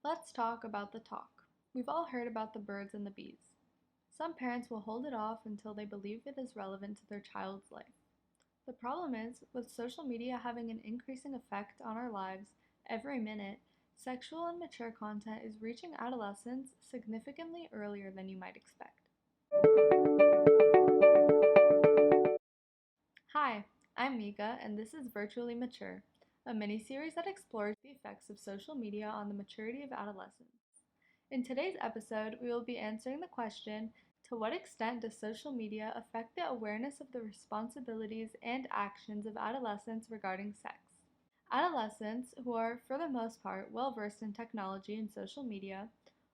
Let's talk about the talk. We've all heard about the birds and the bees. Some parents will hold it off until they believe it is relevant to their child's life. The problem is, with social media having an increasing effect on our lives every minute, sexual and mature content is reaching adolescents significantly earlier than you might expect. Hi, I'm Mika, and this is Virtually Mature, a mini-series that explores the effects of social media on the maturity of adolescents. In today's episode, we will be answering the question, to what extent does social media affect the awareness of the responsibilities and actions of adolescents regarding sex? Adolescents, who are for the most part well versed in technology and social media,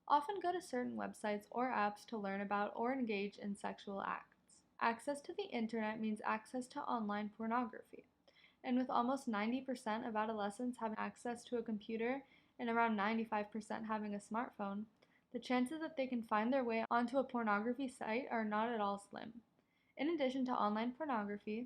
often go to certain websites or apps to learn about or engage in sexual acts. Access to the internet means access to online pornography. And with almost 90% of adolescents having access to a computer and around 95% having a smartphone, the chances that they can find their way onto a pornography site are not at all slim. In addition to online pornography,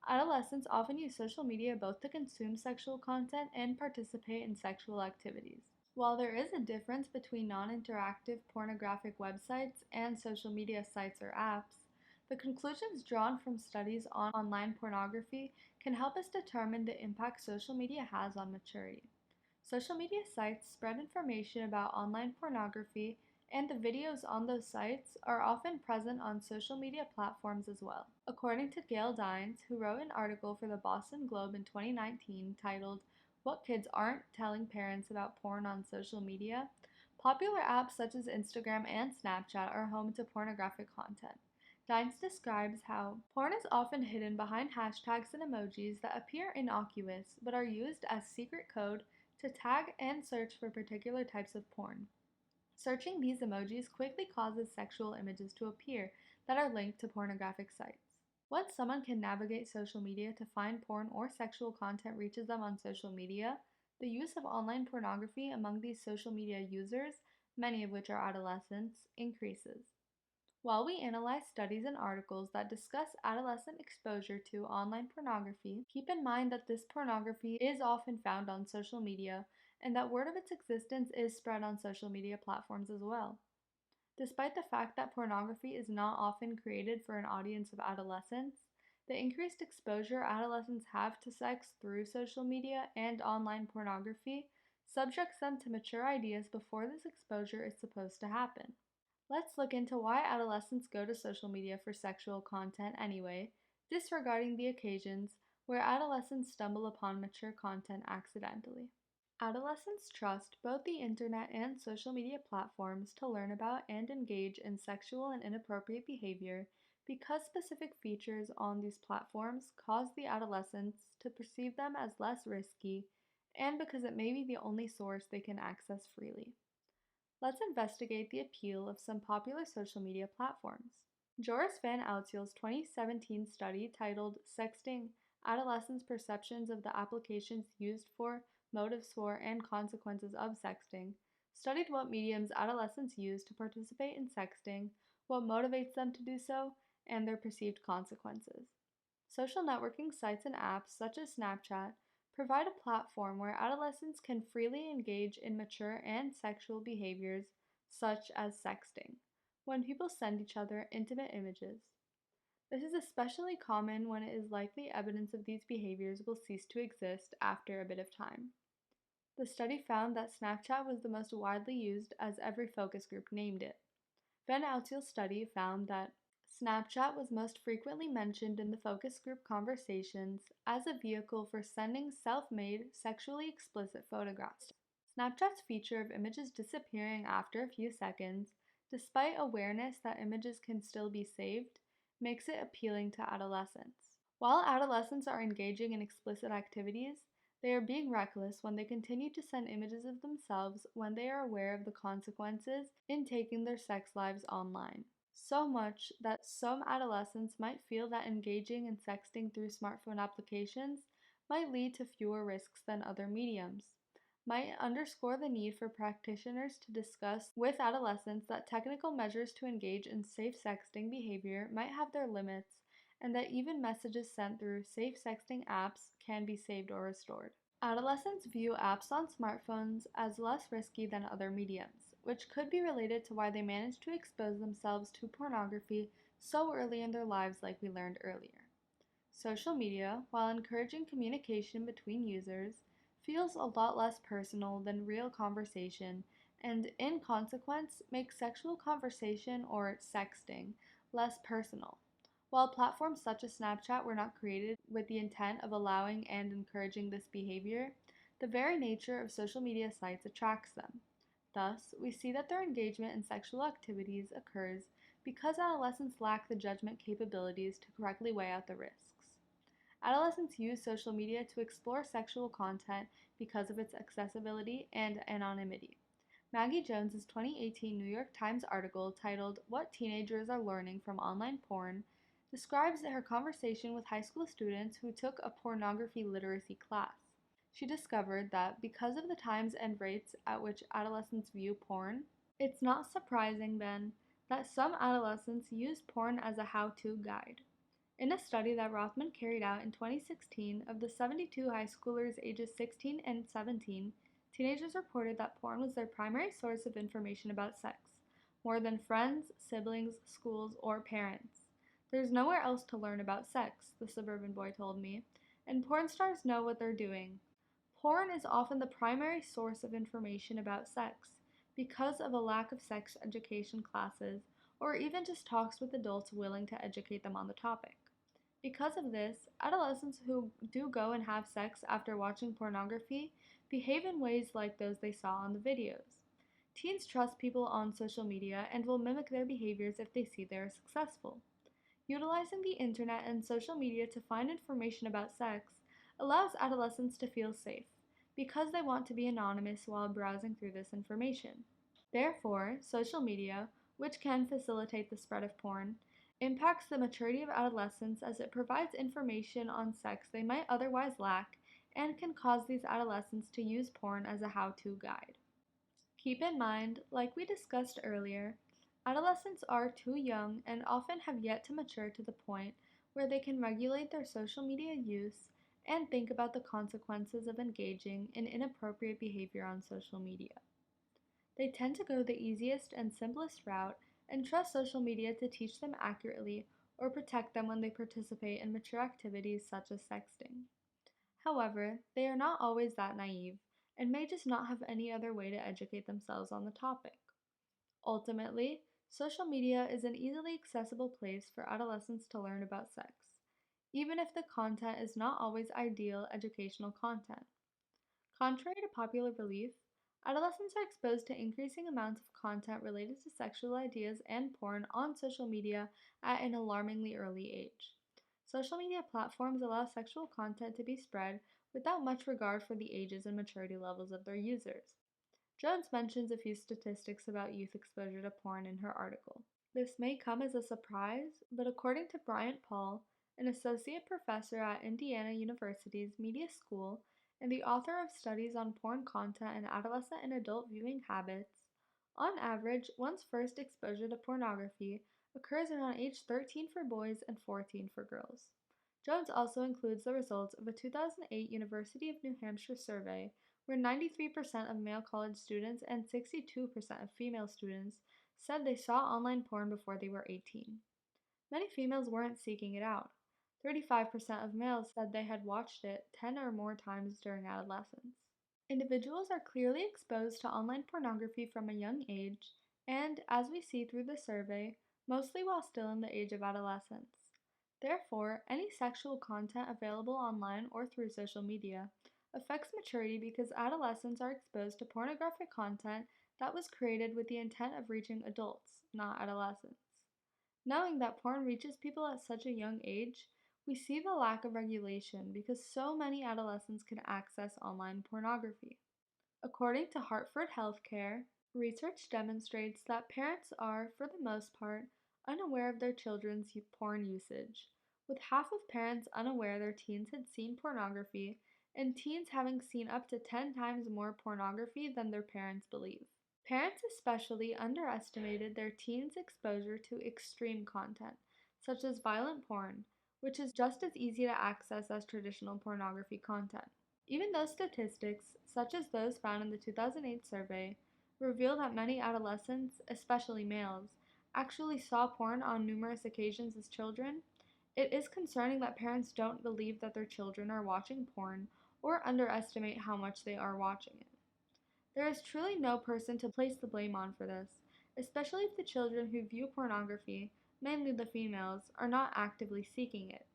adolescents often use social media both to consume sexual content and participate in sexual activities. While there is a difference between non-interactive pornographic websites and social media sites or apps, the conclusions drawn from studies on online pornography can help us determine the impact social media has on maturity. Social media sites spread information about online pornography, and the videos on those sites are often present on social media platforms as well. According to Gail Dines, who wrote an article for the Boston Globe in 2019 titled, "What Kids Aren't Telling Parents About Porn on Social Media," popular apps such as Instagram and Snapchat are home to pornographic content. Dines describes how porn is often hidden behind hashtags and emojis that appear innocuous but are used as secret code to tag and search for particular types of porn. Searching these emojis quickly causes sexual images to appear that are linked to pornographic sites. Once someone can navigate social media to find porn or sexual content reaches them on social media, the use of online pornography among these social media users, many of which are adolescents, increases. While we analyze studies and articles that discuss adolescent exposure to online pornography, keep in mind that this pornography is often found on social media and that word of its existence is spread on social media platforms as well. Despite the fact that pornography is not often created for an audience of adolescents, the increased exposure adolescents have to sex through social media and online pornography subjects them to mature ideas before this exposure is supposed to happen. Let's look into why adolescents go to social media for sexual content anyway, disregarding the occasions where adolescents stumble upon mature content accidentally. Adolescents trust both the internet and social media platforms to learn about and engage in sexual and inappropriate behavior because specific features on these platforms cause the adolescents to perceive them as less risky and because it may be the only source they can access freely. Let's investigate the appeal of some popular social media platforms. Joris Van Outsiel's 2017 study titled Sexting: Adolescents' Perceptions of the Applications Used for, Motives for, and Consequences of Sexting studied what mediums adolescents use to participate in sexting, what motivates them to do so, and their perceived consequences. Social networking sites and apps such as Snapchat provide a platform where adolescents can freely engage in mature and sexual behaviors such as sexting, when people send each other intimate images. This is especially common when it is likely evidence of these behaviors will cease to exist after a bit of time. The study found that Snapchat was the most widely used as every focus group named it. Van Outsiel's study found that Snapchat was most frequently mentioned in the focus group conversations as a vehicle for sending self-made, sexually explicit photographs. Snapchat's feature of images disappearing after a few seconds, despite awareness that images can still be saved, makes it appealing to adolescents. While adolescents are engaging in explicit activities, they are being reckless when they continue to send images of themselves when they are aware of the consequences in taking their sex lives online. So much that some adolescents might feel that engaging in sexting through smartphone applications might lead to fewer risks than other mediums, might underscore the need for practitioners to discuss with adolescents that technical measures to engage in safe sexting behavior might have their limits, and that even messages sent through safe sexting apps can be saved or restored. Adolescents view apps on smartphones as less risky than other mediums, which could be related to why they manage to expose themselves to pornography so early in their lives, like we learned earlier. Social media, while encouraging communication between users, feels a lot less personal than real conversation and, in consequence, makes sexual conversation or sexting less personal. While platforms such as Snapchat were not created with the intent of allowing and encouraging this behavior, the very nature of social media sites attracts them. Thus, we see that their engagement in sexual activities occurs because adolescents lack the judgment capabilities to correctly weigh out the risks. Adolescents use social media to explore sexual content because of its accessibility and anonymity. Maggie Jones's 2018 New York Times article titled "What Teenagers Are Learning from Online Porn" describes her conversation with high school students who took a pornography literacy class. She discovered that because of the times and rates at which adolescents view porn, it's not surprising then that some adolescents use porn as a how-to guide. In a study that Rothman carried out in 2016 of the 72 high schoolers ages 16 and 17, teenagers reported that porn was their primary source of information about sex, more than friends, siblings, schools, or parents. There's nowhere else to learn about sex, the suburban boy told me, and porn stars know what they're doing. Porn is often the primary source of information about sex because of a lack of sex education classes or even just talks with adults willing to educate them on the topic. Because of this, adolescents who do go and have sex after watching pornography behave in ways like those they saw on the videos. Teens trust people on social media and will mimic their behaviors if they see they are successful. Utilizing the internet and social media to find information about sex allows adolescents to feel safe, because they want to be anonymous while browsing through this information. Therefore, social media, which can facilitate the spread of porn, impacts the maturity of adolescents as it provides information on sex they might otherwise lack and can cause these adolescents to use porn as a how-to guide. Keep in mind, like we discussed earlier, adolescents are too young and often have yet to mature to the point where they can regulate their social media use and think about the consequences of engaging in inappropriate behavior on social media. They tend to go the easiest and simplest route and trust social media to teach them accurately or protect them when they participate in mature activities such as sexting. However, they are not always that naive and may just not have any other way to educate themselves on the topic. Ultimately, social media is an easily accessible place for adolescents to learn about sex, even if the content is not always ideal educational content. Contrary to popular belief, adolescents are exposed to increasing amounts of content related to sexual ideas and porn on social media at an alarmingly early age. Social media platforms allow sexual content to be spread without much regard for the ages and maturity levels of their users. Jones mentions a few statistics about youth exposure to porn in her article. This may come as a surprise, but according to Bryant Paul, an associate professor at Indiana University's Media School and the author of studies on porn content and adolescent and adult viewing habits, on average, one's first exposure to pornography occurs around age 13 for boys and 14 for girls. Jones also includes the results of a 2008 University of New Hampshire survey where 93% of male college students and 62% of female students said they saw online porn before they were 18. Many females weren't seeking it out. 35% of males said they had watched it 10 or more times during adolescence. Individuals are clearly exposed to online pornography from a young age, and, as we see through the survey, mostly while still in the age of adolescence. Therefore, any sexual content available online or through social media affects maturity because adolescents are exposed to pornographic content that was created with the intent of reaching adults, not adolescents. Knowing that porn reaches people at such a young age, we see the lack of regulation because so many adolescents can access online pornography. According to Hartford Healthcare, research demonstrates that parents are, for the most part, unaware of their children's porn usage, with half of parents unaware their teens had seen pornography and teens having seen up to 10 times more pornography than their parents believe. Parents especially underestimated their teens' exposure to extreme content, such as violent porn, which is just as easy to access as traditional pornography content. Even though statistics, such as those found in the 2008 survey, reveal that many adolescents, especially males, actually saw porn on numerous occasions as children, it is concerning that parents don't believe that their children are watching porn or underestimate how much they are watching it. There is truly no person to place the blame on for this, especially if the children who view pornography, mainly the females, are not actively seeking it.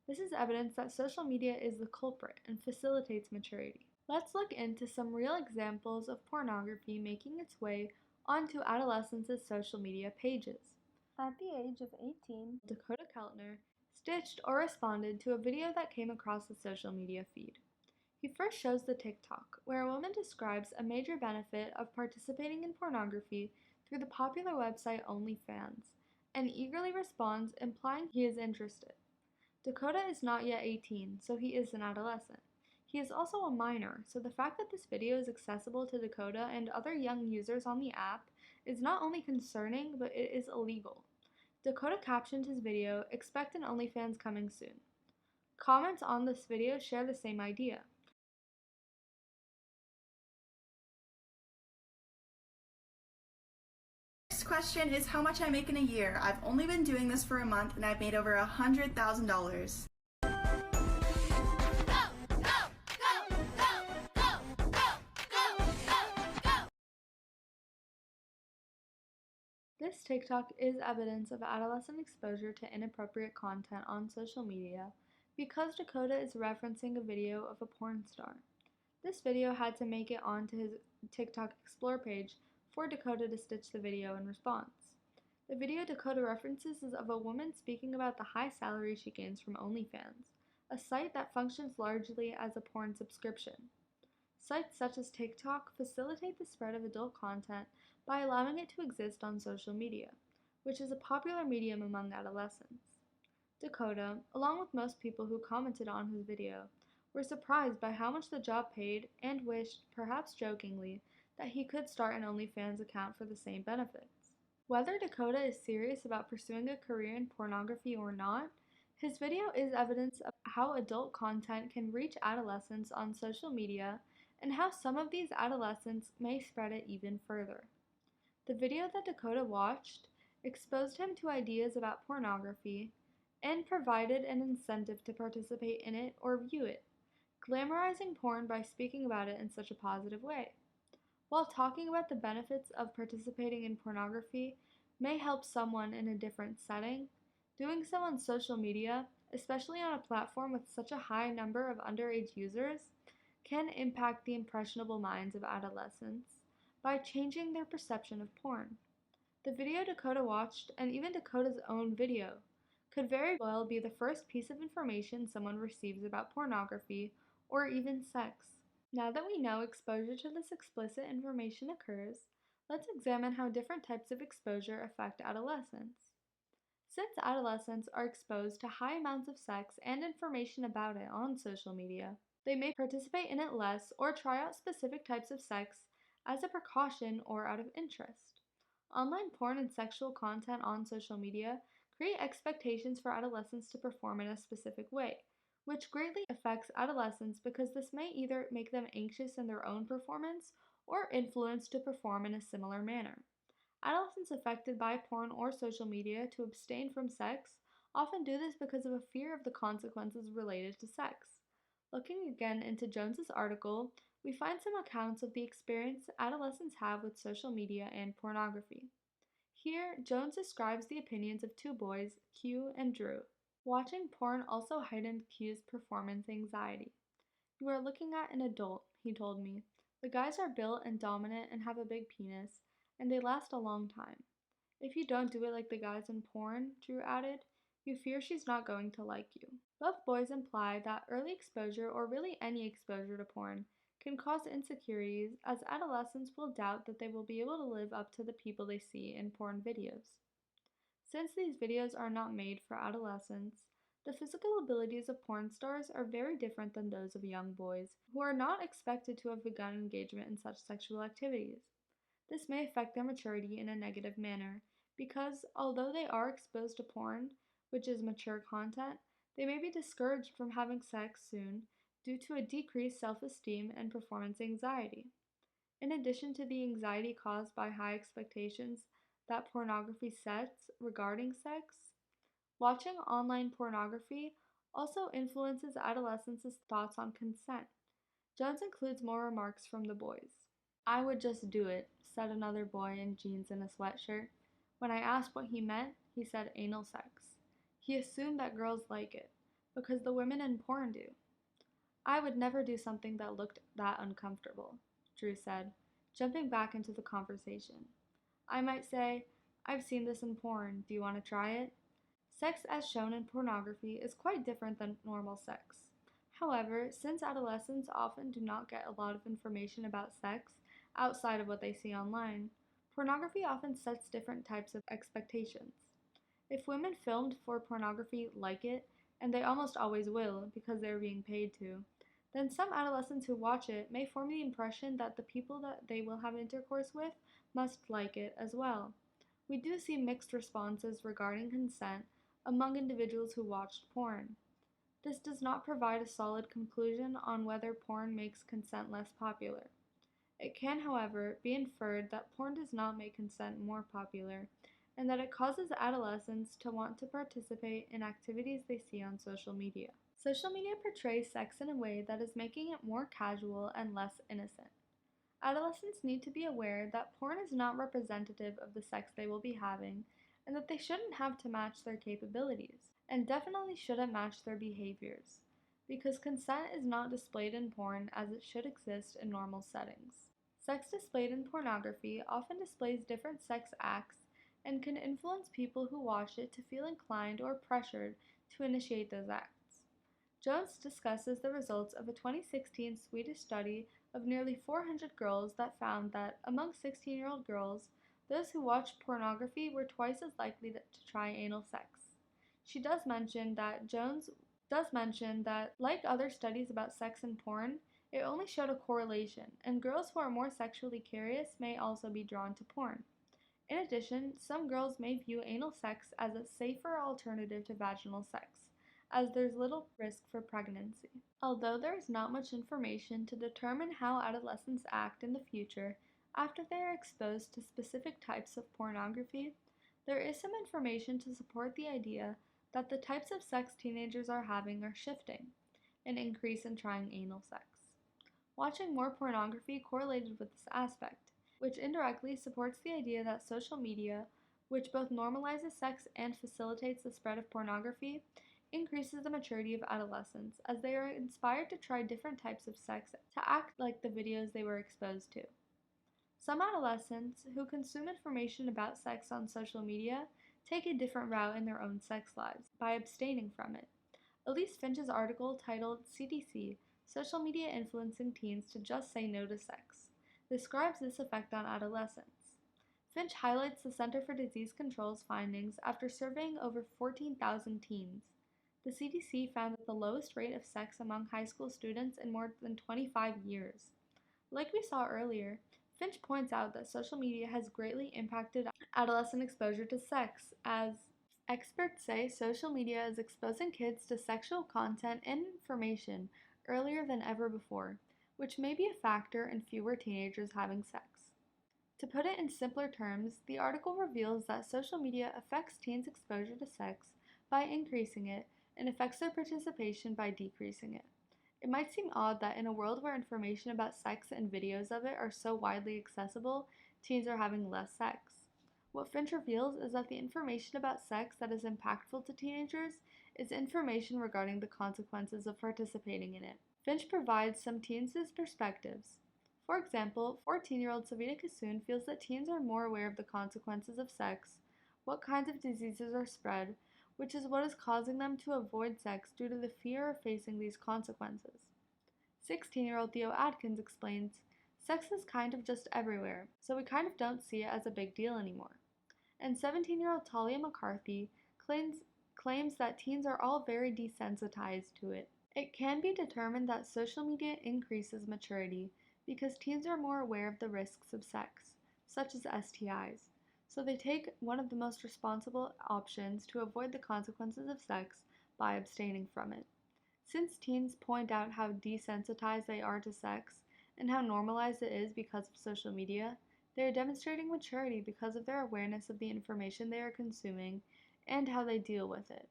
This is evidence that social media is the culprit and facilitates maturity. Let's look into some real examples of pornography making its way onto adolescents' social media pages. At the age of 18, Dakota Keltner stitched or responded to a video that came across the social media feed. He first shows the TikTok, where a woman describes a major benefit of participating in pornography through the popular website OnlyFans, and eagerly responds, implying he is interested. Dakota is not yet 18, so he is an adolescent. He is also a minor, so the fact that this video is accessible to Dakota and other young users on the app is not only concerning, but it is illegal. Dakota captioned his video, "Expect an OnlyFans coming soon." Comments on this video share the same idea. Next question is how much I make in a year. I've only been doing this for a month and I've made over $100,000. This TikTok is evidence of adolescent exposure to inappropriate content on social media because Dakota is referencing a video of a porn star. This video had to make it onto his TikTok Explore page for Dakota to stitch the video in response. The video Dakota references is of a woman speaking about the high salary she gains from OnlyFans, a site that functions largely as a porn subscription. Sites such as TikTok facilitate the spread of adult content by allowing it to exist on social media, which is a popular medium among adolescents. Dakota, along with most people who commented on his video, were surprised by how much the job paid and wished, perhaps jokingly, that he could start an OnlyFans account for the same benefits. Whether Dakota is serious about pursuing a career in pornography or not, his video is evidence of how adult content can reach adolescents on social media and how some of these adolescents may spread it even further. The video that Dakota watched exposed him to ideas about pornography and provided an incentive to participate in it or view it, glamorizing porn by speaking about it in such a positive way. While talking about the benefits of participating in pornography may help someone in a different setting, doing so on social media, especially on a platform with such a high number of underage users, can impact the impressionable minds of adolescents by changing their perception of porn. The video Dakota watched, and even Dakota's own video, could very well be the first piece of information someone receives about pornography or even sex. Now that we know exposure to this explicit information occurs, let's examine how different types of exposure affect adolescents. Since adolescents are exposed to high amounts of sex and information about it on social media, they may participate in it less or try out specific types of sex as a precaution or out of interest. Online porn and sexual content on social media create expectations for adolescents to perform in a specific way, which greatly affects adolescents because this may either make them anxious in their own performance or influenced to perform in a similar manner. Adolescents affected by porn or social media to abstain from sex often do this because of a fear of the consequences related to sex. Looking again into Jones's article, we find some accounts of the experience adolescents have with social media and pornography. Here, Jones describes the opinions of two boys, Q and Drew. Watching porn also heightened Q's performance anxiety. "You are looking at an adult," he told me. "The guys are built and dominant and have a big penis, and they last a long time. If you don't do it like the guys in porn," Drew added, "you fear she's not going to like you." Both boys imply that early exposure, or really any exposure to porn, can cause insecurities as adolescents will doubt that they will be able to live up to the people they see in porn videos. Since these videos are not made for adolescents, the physical abilities of porn stars are very different than those of young boys, who are not expected to have begun engagement in such sexual activities. This may affect their maturity in a negative manner, because although they are exposed to porn, which is mature content, they may be discouraged from having sex soon due to a decreased self-esteem and performance anxiety. In addition to the anxiety caused by high expectations that pornography sets regarding sex, watching online pornography also influences adolescents' thoughts on consent. Jones includes more remarks from the boys. "I would just do it," said another boy in jeans and a sweatshirt. When I asked what he meant, he said anal sex. He assumed that girls like it, because the women in porn do. "I would never do something that looked that uncomfortable," Drew said, jumping back into the conversation. "I might say, 'I've seen this in porn, do you want to try it?'" Sex as shown in pornography is quite different than normal sex. However, since adolescents often do not get a lot of information about sex outside of what they see online, pornography often sets different types of expectations. If women filmed for pornography like it, and they almost always will because they are being paid to, then some adolescents who watch it may form the impression that the people that they will have intercourse with must like it as well. We do see mixed responses regarding consent among individuals who watched porn. This does not provide a solid conclusion on whether porn makes consent less popular. It can, however, be inferred that porn does not make consent more popular, and that it causes adolescents to want to participate in activities they see on social media. Social media portrays sex in a way that is making it more casual and less innocent. Adolescents need to be aware that porn is not representative of the sex they will be having, and that they shouldn't have to match their capabilities, and definitely shouldn't match their behaviors, because consent is not displayed in porn as it should exist in normal settings. Sex displayed in pornography often displays different sex acts and can influence people who watch it to feel inclined or pressured to initiate those acts. Jones discusses the results of a 2016 Swedish study of nearly 400 girls that found that among 16-year-old girls, those who watched pornography were twice as likely to try anal sex. Jones does mention that, like other studies about sex and porn, it only showed a correlation, and girls who are more sexually curious may also be drawn to porn. In addition, some girls may view anal sex as a safer alternative to vaginal sex, as there's little risk for pregnancy. Although there is not much information to determine how adolescents act in the future after they are exposed to specific types of pornography, there is some information to support the idea that the types of sex teenagers are having are shifting, an increase in trying anal sex. Watching more pornography correlated with this aspect, which indirectly supports the idea that social media, which both normalizes sex and facilitates the spread of pornography, increases the maturity of adolescents as they are inspired to try different types of sex to act like the videos they were exposed to. Some adolescents who consume information about sex on social media take a different route in their own sex lives by abstaining from it. Elise Finch's article titled CDC, Social Media Influencing Teens to Just Say No to Sex, describes this effect on adolescents. Finch highlights the Center for Disease Control's findings after surveying over 14,000 teens. The CDC found that the lowest rate of sex among high school students in more than 25 years. Like we saw earlier, Finch points out that social media has greatly impacted adolescent exposure to sex, as experts say social media is exposing kids to sexual content and information earlier than ever before, which may be a factor in fewer teenagers having sex. To put it in simpler terms, the article reveals that social media affects teens' exposure to sex by increasing it and affects their participation by decreasing it. It might seem odd that in a world where information about sex and videos of it are so widely accessible, teens are having less sex. What Finch reveals is that the information about sex that is impactful to teenagers is information regarding the consequences of participating in it. Finch provides some teens' perspectives. For example, 14-year-old Savita Kasoon feels that teens are more aware of the consequences of sex, what kinds of diseases are spread, which is what is causing them to avoid sex due to the fear of facing these consequences. 16-year-old Theo Adkins explains, "Sex is kind of just everywhere, so we kind of don't see it as a big deal anymore." And 17-year-old Talia McCarthy claims that teens are all very desensitized to it. It can be determined that social media increases maturity because teens are more aware of the risks of sex, such as STIs, so they take one of the most responsible options to avoid the consequences of sex by abstaining from it. Since teens point out how desensitized they are to sex and how normalized it is because of social media, they are demonstrating maturity because of their awareness of the information they are consuming and how they deal with it.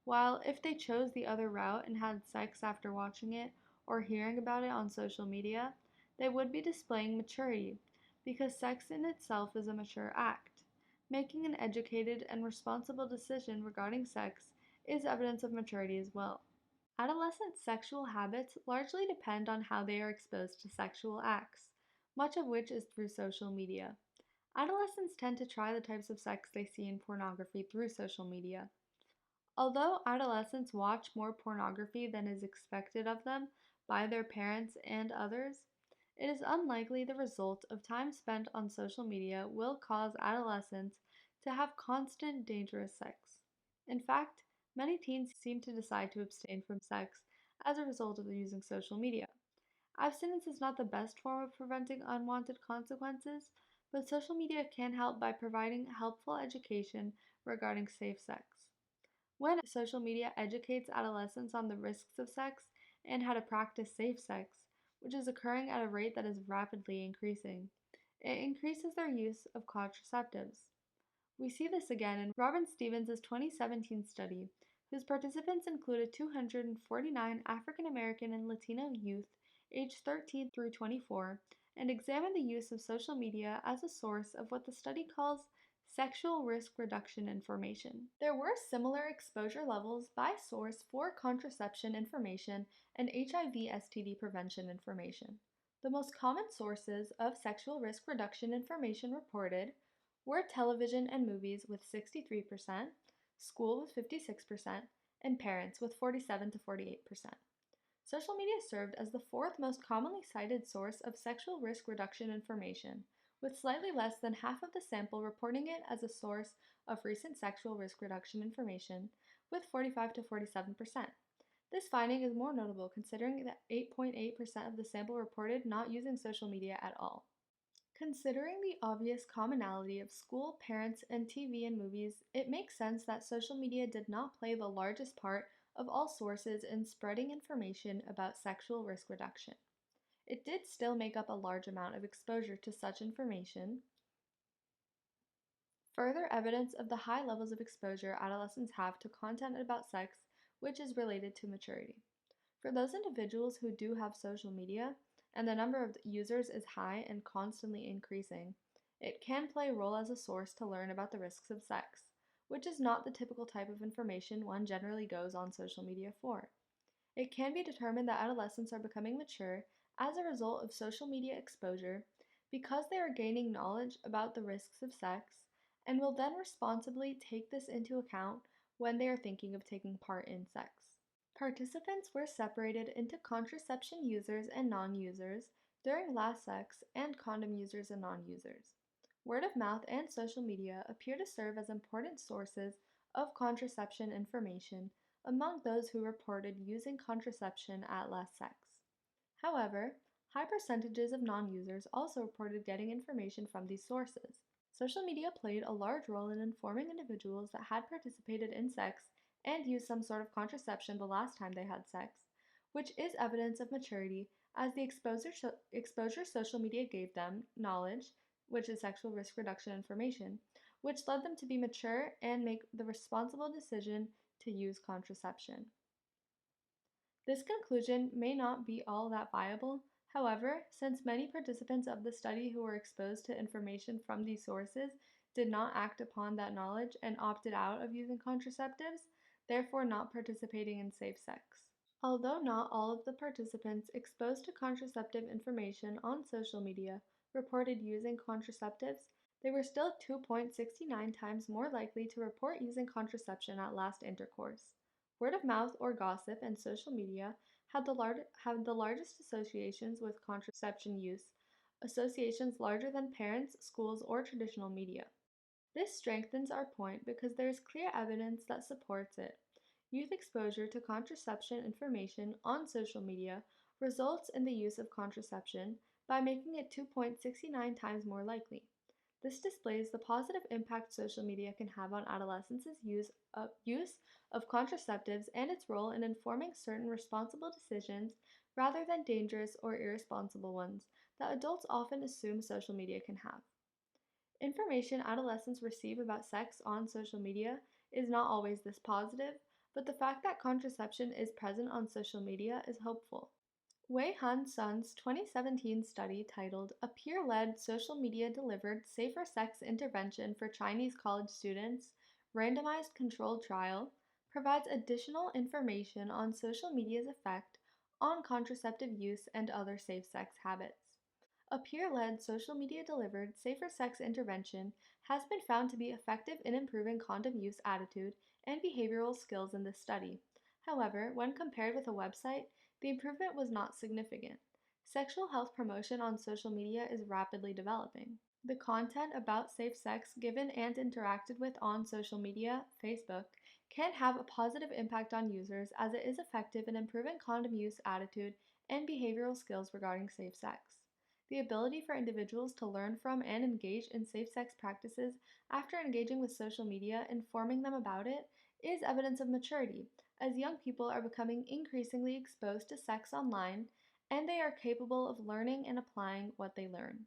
While if they chose the other route and had sex after watching it or hearing about it on social media, they would be displaying maturity because sex in itself is a mature act. Making an educated and responsible decision regarding sex is evidence of maturity as well. Adolescent sexual habits largely depend on how they are exposed to sexual acts, much of which is through social media. Adolescents tend to try the types of sex they see in pornography through social media. Although adolescents watch more pornography than is expected of them by their parents and others, it is unlikely the result of time spent on social media will cause adolescents to have constant dangerous sex. In fact, many teens seem to decide to abstain from sex as a result of using social media. Abstinence is not the best form of preventing unwanted consequences, but social media can help by providing helpful education regarding safe sex. When social media educates adolescents on the risks of sex and how to practice safe sex, which is occurring at a rate that is rapidly increasing, it increases their use of contraceptives. We see this again in Robin Stevens' 2017 study, whose participants included 249 African American and Latino youth aged 13 through 24 and examined the use of social media as a source of what the study calls sexual risk reduction information. There were similar exposure levels by source for contraception information and HIV STD prevention information. The most common sources of sexual risk reduction information reported were television and movies with 63%, school with 56%, and parents with 47 to 48%. Social media served as the fourth most commonly cited source of sexual risk reduction information, with slightly less than half of the sample reporting it as a source of recent sexual risk reduction information, with 45 to 47%. This finding is more notable considering that 8.8% of the sample reported not using social media at all. Considering the obvious commonality of school, parents, and TV and movies, it makes sense that social media did not play the largest part of all sources in spreading information about sexual risk reduction. It did still make up a large amount of exposure to such information. Further evidence of the high levels of exposure adolescents have to content about sex, which is related to maturity. For those individuals who do have social media, and the number of users is high and constantly increasing, it can play a role as a source to learn about the risks of sex, which is not the typical type of information one generally goes on social media for. It can be determined that adolescents are becoming mature as a result of social media exposure because they are gaining knowledge about the risks of sex and will then responsibly take this into account when they are thinking of taking part in sex. Participants were separated into contraception users and non-users during last sex and condom users and non-users. Word of mouth and social media appear to serve as important sources of contraception information among those who reported using contraception at last sex. However, high percentages of non-users also reported getting information from these sources. Social media played a large role in informing individuals that had participated in sex and used some sort of contraception the last time they had sex, which is evidence of maturity as the exposure social media gave them, knowledge, which is sexual risk reduction information, which led them to be mature and make the responsible decision to use contraception. This conclusion may not be all that viable. However, since many participants of the study who were exposed to information from these sources did not act upon that knowledge and opted out of using contraceptives, therefore not participating in safe sex. Although not all of the participants exposed to contraceptive information on social media reported using contraceptives, they were still 2.69 times more likely to report using contraception at last intercourse. Word of mouth or gossip and social media had the largest associations with contraception use, associations larger than parents, schools, or traditional media. This strengthens our point because there is clear evidence that supports it. Youth exposure to contraception information on social media results in the use of contraception by making it 2.69 times more likely. This displays the positive impact social media can have on adolescents' use of contraceptives and its role in informing certain responsible decisions rather than dangerous or irresponsible ones that adults often assume social media can have. Information adolescents receive about sex on social media is not always this positive, but the fact that contraception is present on social media is hopeful. Wei Han Sun's 2017 study titled A Peer-Led Social Media Delivered Safer Sex Intervention for Chinese College Students, Randomized Controlled Trial, provides additional information on social media's effect on contraceptive use and other safe sex habits. A peer-led social media delivered safer sex intervention has been found to be effective in improving condom use attitude and behavioral skills in this study. However, when compared with a website, the improvement was not significant. Sexual health promotion on social media is rapidly developing. The content about safe sex given and interacted with on social media, Facebook, can have a positive impact on users as it is effective in improving condom use attitude and behavioral skills regarding safe sex. The ability for individuals to learn from and engage in safe sex practices after engaging with social media, informing them about it, is evidence of maturity, as young people are becoming increasingly exposed to sex online and they are capable of learning and applying what they learn.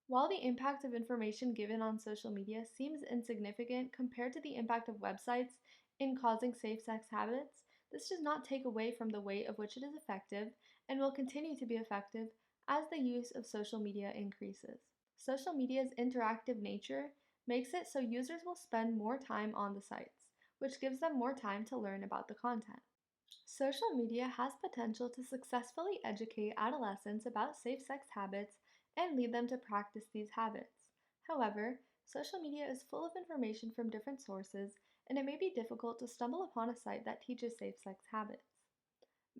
While the impact of information given on social media seems insignificant compared to the impact of websites in causing safe sex habits, this does not take away from the weight of which it is effective and will continue to be effective as the use of social media increases. Social media's interactive nature makes it so users will spend more time on the sites, which gives them more time to learn about the content. Social media has potential to successfully educate adolescents about safe sex habits and lead them to practice these habits. However, social media is full of information from different sources, and it may be difficult to stumble upon a site that teaches safe sex habits.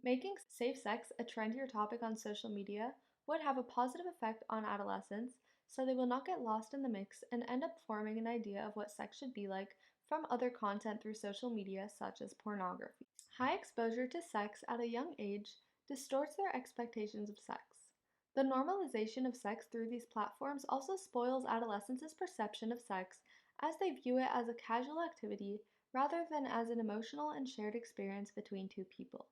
Making safe sex a trendier topic on social media would have a positive effect on adolescents, so they will not get lost in the mix and end up forming an idea of what sex should be like from other content through social media, such as pornography. High exposure to sex at a young age distorts their expectations of sex. The normalization of sex through these platforms also spoils adolescents' perception of sex as they view it as a casual activity rather than as an emotional and shared experience between two people.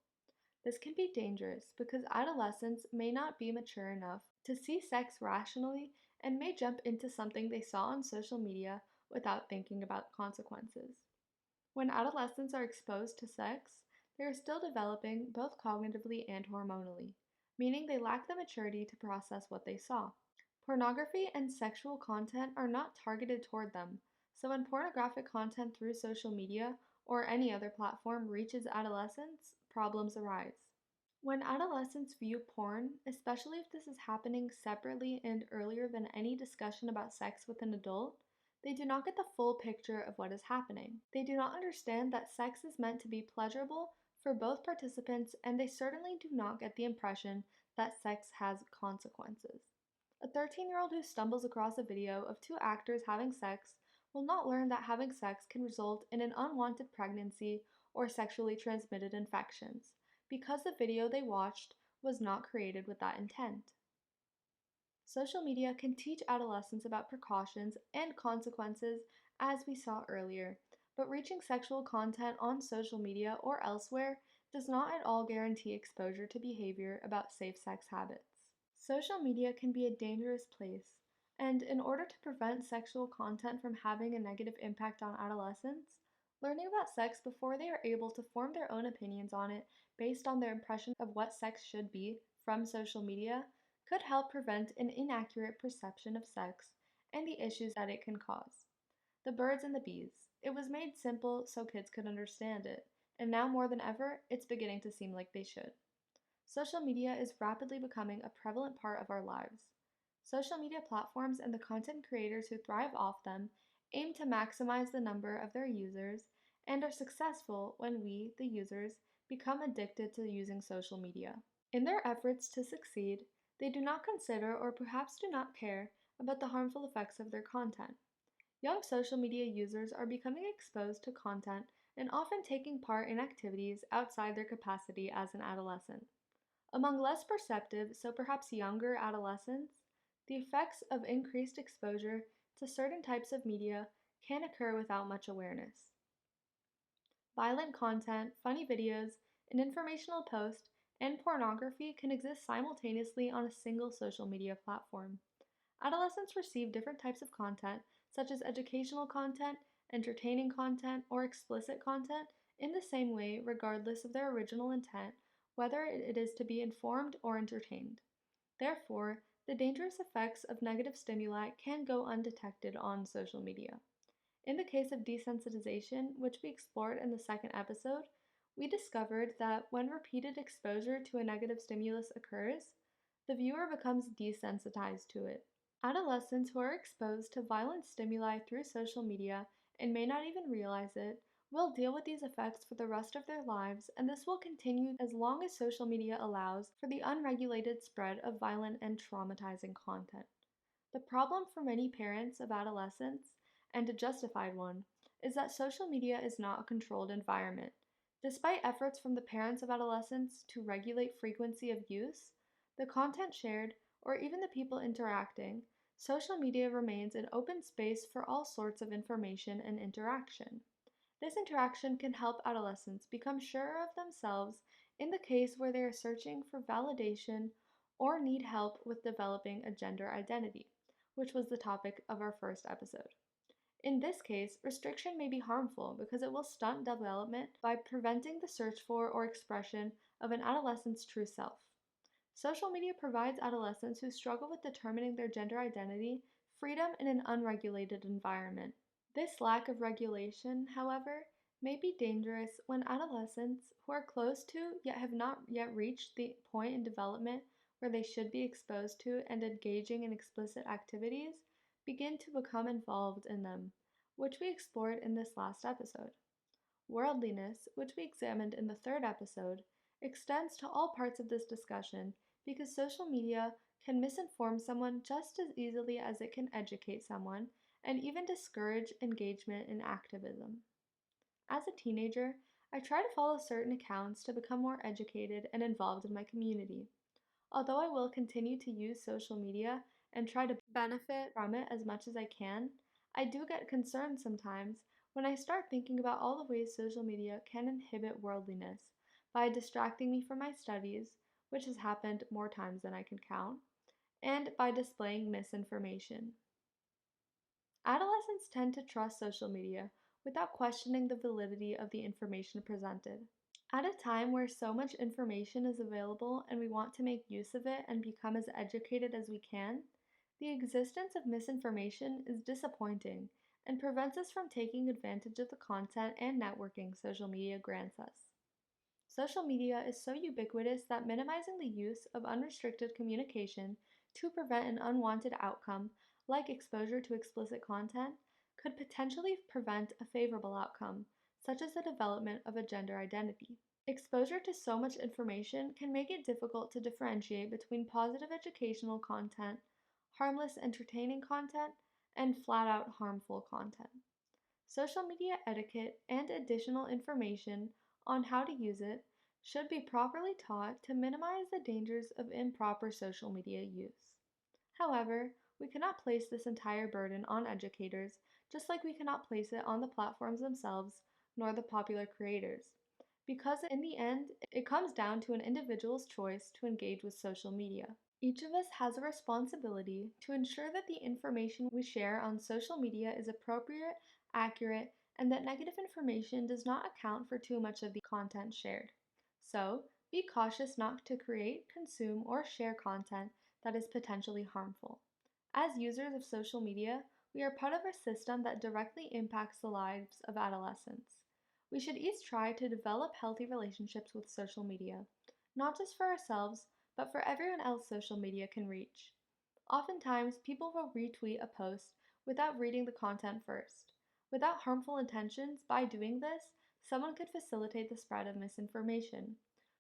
This can be dangerous because adolescents may not be mature enough to see sex rationally and may jump into something they saw on social media without thinking about consequences. When adolescents are exposed to sex, they are still developing both cognitively and hormonally, meaning they lack the maturity to process what they saw. Pornography and sexual content are not targeted toward them, so when pornographic content through social media or any other platform reaches adolescents, problems arise. When adolescents view porn, especially if this is happening separately and earlier than any discussion about sex with an adult, they do not get the full picture of what is happening. They do not understand that sex is meant to be pleasurable for both participants, and they certainly do not get the impression that sex has consequences. A 13-year-old who stumbles across a video of two actors having sex will not learn that having sex can result in an unwanted pregnancy or sexually transmitted infections, because the video they watched was not created with that intent. Social media can teach adolescents about precautions and consequences, as we saw earlier, but reaching sexual content on social media or elsewhere does not at all guarantee exposure to behavior about safe sex habits. Social media can be a dangerous place, and in order to prevent sexual content from having a negative impact on adolescents, learning about sex before they are able to form their own opinions on it based on their impression of what sex should be from social media could help prevent an inaccurate perception of sex and the issues that it can cause. The birds and the bees. It was made simple so kids could understand it, and now more than ever, it's beginning to seem like they should. Social media is rapidly becoming a prevalent part of our lives. Social media platforms and the content creators who thrive off them aim to maximize the number of their users and are successful when we, the users, become addicted to using social media. In their efforts to succeed, they do not consider or perhaps do not care about the harmful effects of their content. Young social media users are becoming exposed to content and often taking part in activities outside their capacity as an adolescent. Among less perceptive, so perhaps younger adolescents, the effects of increased exposure to certain types of media can occur without much awareness. Violent content, funny videos, an informational post, and pornography can exist simultaneously on a single social media platform. Adolescents receive different types of content, such as educational content, entertaining content, or explicit content, in the same way, regardless of their original intent, whether it is to be informed or entertained. Therefore, the dangerous effects of negative stimuli can go undetected on social media. In the case of desensitization, which we explored in the second episode, we discovered that when repeated exposure to a negative stimulus occurs, the viewer becomes desensitized to it. Adolescents who are exposed to violent stimuli through social media and may not even realize it will deal with these effects for the rest of their lives, and this will continue as long as social media allows for the unregulated spread of violent and traumatizing content. The problem for many parents of adolescents, and a justified one, is that social media is not a controlled environment. Despite efforts from the parents of adolescents to regulate frequency of use, the content shared, or even the people interacting, social media remains an open space for all sorts of information and interaction. This interaction can help adolescents become sure of themselves in the case where they are searching for validation or need help with developing a gender identity, which was the topic of our first episode. In this case, restriction may be harmful because it will stunt development by preventing the search for or expression of an adolescent's true self. Social media provides adolescents who struggle with determining their gender identity freedom in an unregulated environment. This lack of regulation, however, may be dangerous when adolescents who are close to yet have not yet reached the point in development where they should be exposed to and engaging in explicit activities begin to become involved in them, which we explored in this last episode. Worldliness, which we examined in the third episode, extends to all parts of this discussion because social media can misinform someone just as easily as it can educate someone and even discourage engagement in activism. As a teenager, I try to follow certain accounts to become more educated and involved in my community. Although I will continue to use social media and try to benefit from it as much as I can, I do get concerned sometimes when I start thinking about all the ways social media can inhibit worldliness by distracting me from my studies, which has happened more times than I can count, and by displaying misinformation. Adolescents tend to trust social media without questioning the validity of the information presented. At a time where so much information is available and we want to make use of it and become as educated as we can, the existence of misinformation is disappointing and prevents us from taking advantage of the content and networking social media grants us. Social media is so ubiquitous that minimizing the use of unrestricted communication to prevent an unwanted outcome, like exposure to explicit content, could potentially prevent a favorable outcome, such as the development of a gender identity. Exposure to so much information can make it difficult to differentiate between positive educational content, harmless entertaining content, and flat out harmful content. Social media etiquette and additional information on how to use it should be properly taught to minimize the dangers of improper social media use. However, we cannot place this entire burden on educators, just like we cannot place it on the platforms themselves nor the popular creators, because in the end, it comes down to an individual's choice to engage with social media. Each of us has a responsibility to ensure that the information we share on social media is appropriate, accurate, and that negative information does not account for too much of the content shared. So, be cautious not to create, consume, or share content that is potentially harmful. As users of social media, we are part of a system that directly impacts the lives of adolescents. We should each try to develop healthy relationships with social media, not just for ourselves, but for everyone else social media can reach. Oftentimes, people will retweet a post without reading the content first. Without harmful intentions, by doing this, someone could facilitate the spread of misinformation.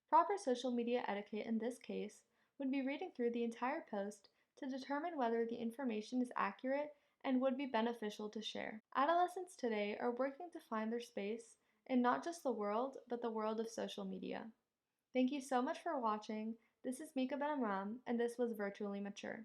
Proper social media etiquette in this case would be reading through the entire post to determine whether the information is accurate and would be beneficial to share. Adolescents today are working to find their space in not just the world, but the world of social media. Thank you so much for watching. This is Mika Ben Amram, and this was Virtually Mature.